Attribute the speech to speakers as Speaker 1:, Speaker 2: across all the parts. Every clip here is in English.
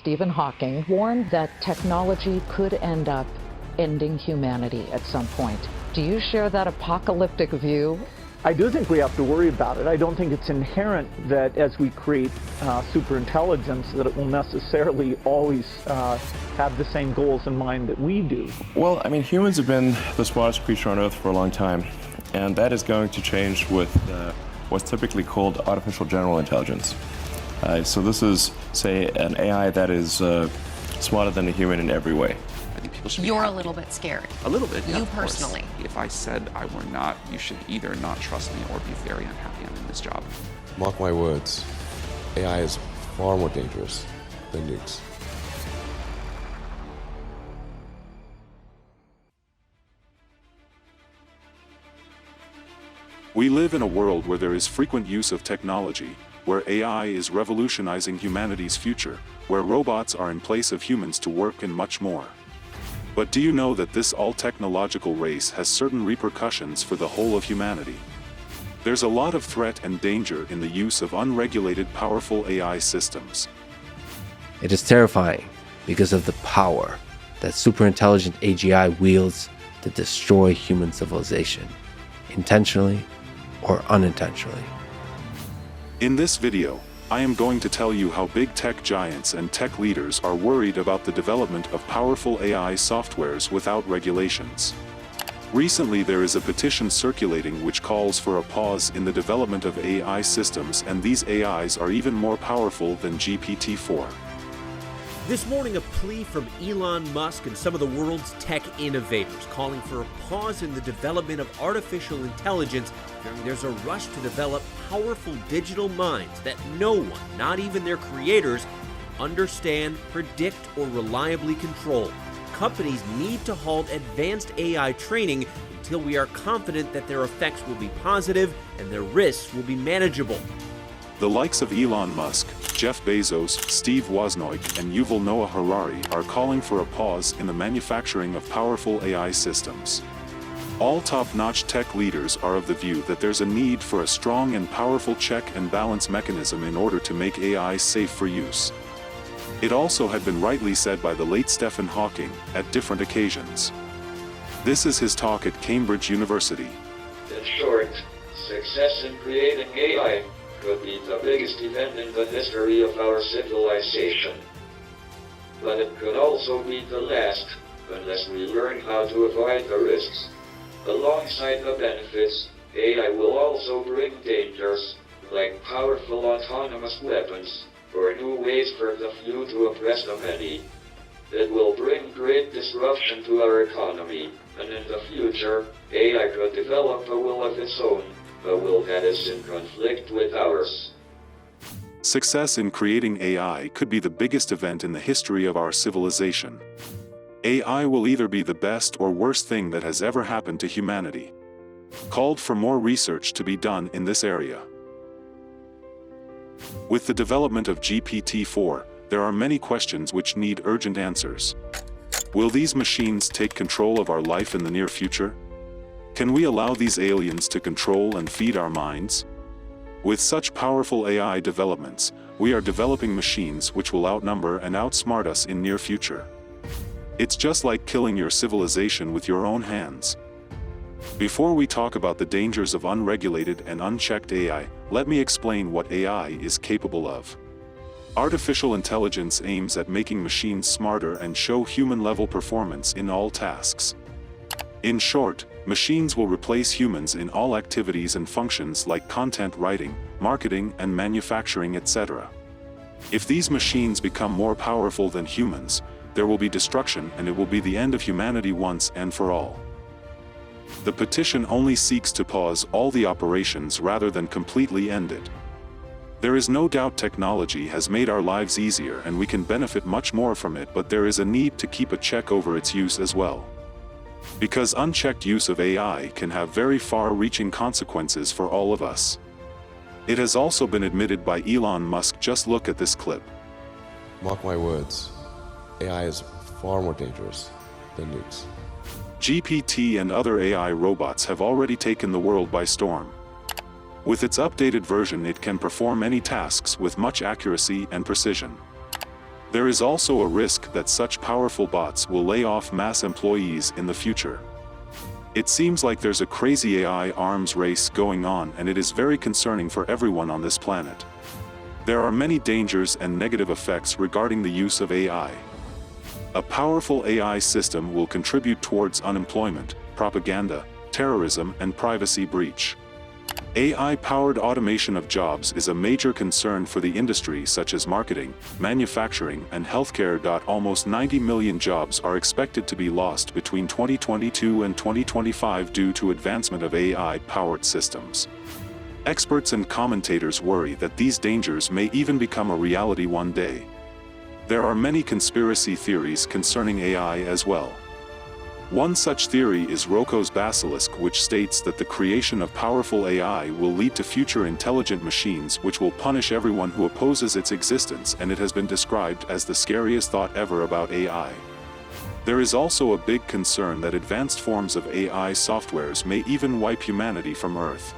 Speaker 1: Stephen Hawking warned that technology could end up ending humanity at some point. Do you share that apocalyptic view?
Speaker 2: I do think we have to worry about it. I don't think it's inherent that as we create superintelligence that it will necessarily always have the same goals in mind that we do.
Speaker 3: Well, I mean, humans have been the smartest creature on Earth for a long time, and that is going to change with what's typically called artificial general intelligence. So this is, say, an AI that is smarter than a human in every way.
Speaker 4: I think people should be
Speaker 5: You're
Speaker 4: happy.
Speaker 5: a little bit scared.
Speaker 4: A little bit, yeah,
Speaker 5: You
Speaker 4: of course.
Speaker 5: personally.
Speaker 4: If I said I were not, you should either not trust me or be very unhappy I'm in this job.
Speaker 6: Mark my words, AI is far more dangerous than nukes.
Speaker 7: We live in a world where there is frequent use of technology, where AI is revolutionizing humanity's future, where robots are in place of humans to work and much more. But do you know that this all-technological race has certain repercussions for the whole of humanity? There's a lot of threat and danger in the use of unregulated powerful AI systems.
Speaker 8: It is terrifying because of the power that superintelligent AGI wields to destroy human civilization, intentionally or unintentionally.
Speaker 7: In this video, I am going to tell you how big tech giants and tech leaders are worried about the development of powerful AI softwares without regulations. Recently there is a petition circulating which calls for a pause in the development of AI systems, and these AIs are even more powerful than GPT-4.
Speaker 9: This morning, a plea from Elon Musk and some of the world's tech innovators calling for a pause in the development of artificial intelligence, fearing there's a rush to develop powerful digital minds that no one, not even their creators, can understand, predict, or reliably control. Companies need to halt advanced AI training until we are confident that their effects will be positive and their risks will be manageable.
Speaker 7: The likes of Elon Musk, Jeff Bezos, Steve Wozniak, and Yuval Noah Harari are calling for a pause in the manufacturing of powerful AI systems. All top-notch tech leaders are of the view that there's a need for a strong and powerful check and balance mechanism in order to make AI safe for use. It also had been rightly said by the late Stephen Hawking at different occasions. This is his talk at Cambridge University.
Speaker 10: In short, success in creating AI could be the biggest event in the history of our civilization. But it could also be the last, unless we learn how to avoid the risks. Alongside the benefits, AI will also bring dangers, like powerful autonomous weapons, or new ways for the few to oppress the many. It will bring great disruption to our economy, and in the future, AI could develop a will of its own, a will that is in conflict with ours.
Speaker 7: Success in creating AI could be the biggest event in the history of our civilization. AI will either be the best or worst thing that has ever happened to humanity. Called for more research to be done in this area. With the development of GPT-4, there are many questions which need urgent answers. Will these machines take control of our life in the near future? Can we allow these aliens to control and feed our minds? With such powerful AI developments, we are developing machines which will outnumber and outsmart us in near future. It's just like killing your civilization with your own hands. Before we talk about the dangers of unregulated and unchecked AI, let me explain what AI is capable of. Artificial intelligence aims at making machines smarter and show human-level performance in all tasks. In short, machines will replace humans in all activities and functions like content writing, marketing, and manufacturing, etc. If these machines become more powerful than humans, there will be destruction, and it will be the end of humanity once and for all. The petition only seeks to pause all the operations rather than completely end it. There is no doubt technology has made our lives easier and we can benefit much more from it, but there is a need to keep a check over its use as well. Because unchecked use of AI can have very far-reaching consequences for all of us. It has also been admitted by Elon Musk. Just look at this clip.
Speaker 6: Mark my words, AI is far more dangerous than nukes.
Speaker 7: GPT and other AI robots have already taken the world by storm. With its updated version, it can perform any tasks with much accuracy and precision. There is also a risk that such powerful bots will lay off mass employees in the future. It seems like there's a crazy AI arms race going on, and it is very concerning for everyone on this planet. There are many dangers and negative effects regarding the use of AI. A powerful AI system will contribute towards unemployment, propaganda, terrorism, and privacy breach. AI-powered automation of jobs is a major concern for the industry such as marketing, manufacturing, and healthcare. Almost 90 million jobs are expected to be lost between 2022 and 2025 due to advancement of AI-powered systems. Experts and commentators worry that these dangers may even become a reality one day. There are many conspiracy theories concerning AI as well. One such theory is Rocco's basilisk, which states that the creation of powerful AI will lead to future intelligent machines which will punish everyone who opposes its existence, and it has been described as the scariest thought ever about AI. There is also a big concern that advanced forms of AI softwares may even wipe humanity from Earth.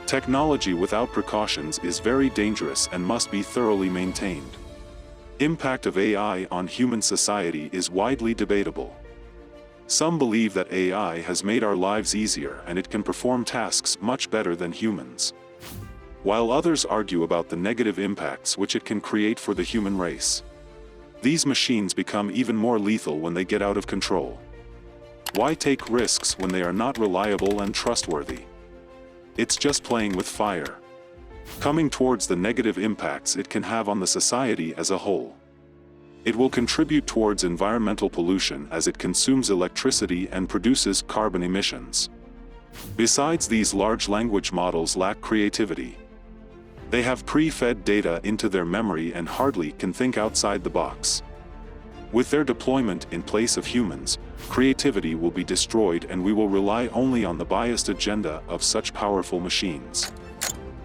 Speaker 7: Technology without precautions is very dangerous and must be thoroughly maintained. Impact of AI on human society is widely debatable. Some believe that AI has made our lives easier and it can perform tasks much better than humans, while others argue about the negative impacts which it can create for the human race. These machines become even more lethal when they get out of control. Why take risks when they are not reliable and trustworthy? It's just playing with fire. Coming towards the negative impacts it can have on the society as a whole. It will contribute towards environmental pollution as it consumes electricity and produces carbon emissions. Besides, these large language models lack creativity. They have pre-fed data into their memory and hardly can think outside the box. With their deployment in place of humans, creativity will be destroyed and we will rely only on the biased agenda of such powerful machines.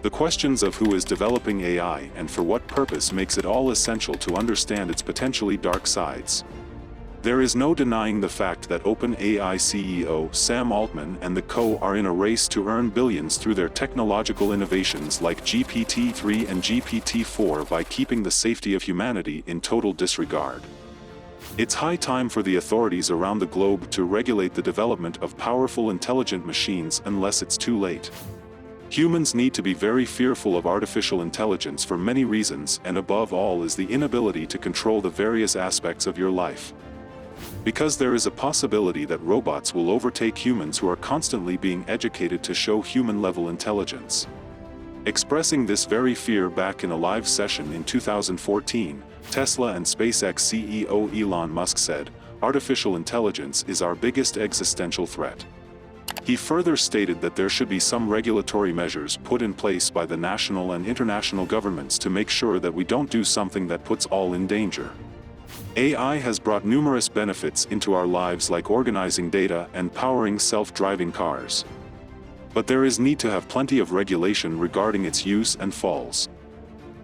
Speaker 7: The questions of who is developing AI and for what purpose makes it all essential to understand its potentially dark sides. There is no denying the fact that OpenAI CEO Sam Altman and the co are in a race to earn billions through their technological innovations like GPT-3 and GPT-4 by keeping the safety of humanity in total disregard. It's high time for the authorities around the globe to regulate the development of powerful intelligent machines unless it's too late. Humans need to be very fearful of artificial intelligence for many reasons, and above all is the inability to control the various aspects of your life. Because there is a possibility that robots will overtake humans who are constantly being educated to show human-level intelligence. Expressing this very fear back in a live session in 2014, Tesla and SpaceX CEO Elon Musk said, "Artificial intelligence is our biggest existential threat." He further stated that there should be some regulatory measures put in place by the national and international governments to make sure that we don't do something that puts all in danger. AI has brought numerous benefits into our lives, like organizing data and powering self-driving cars. But there is need to have plenty of regulation regarding its use and falls.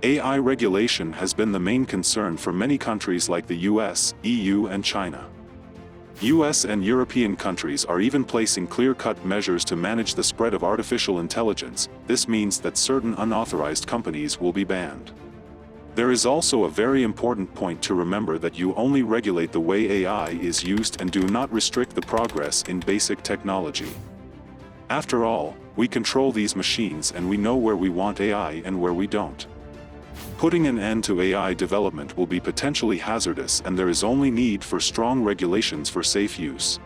Speaker 7: AI regulation has been the main concern for many countries like the US, EU, and China. US and European countries are even placing clear-cut measures to manage the spread of artificial intelligence. This means that certain unauthorized companies will be banned. There is also a very important point to remember, that you only regulate the way AI is used and do not restrict the progress in basic technology. After all, we control these machines and we know where we want AI and where we don't. Putting an end to AI development will be potentially hazardous, and there is only need for strong regulations for safe use.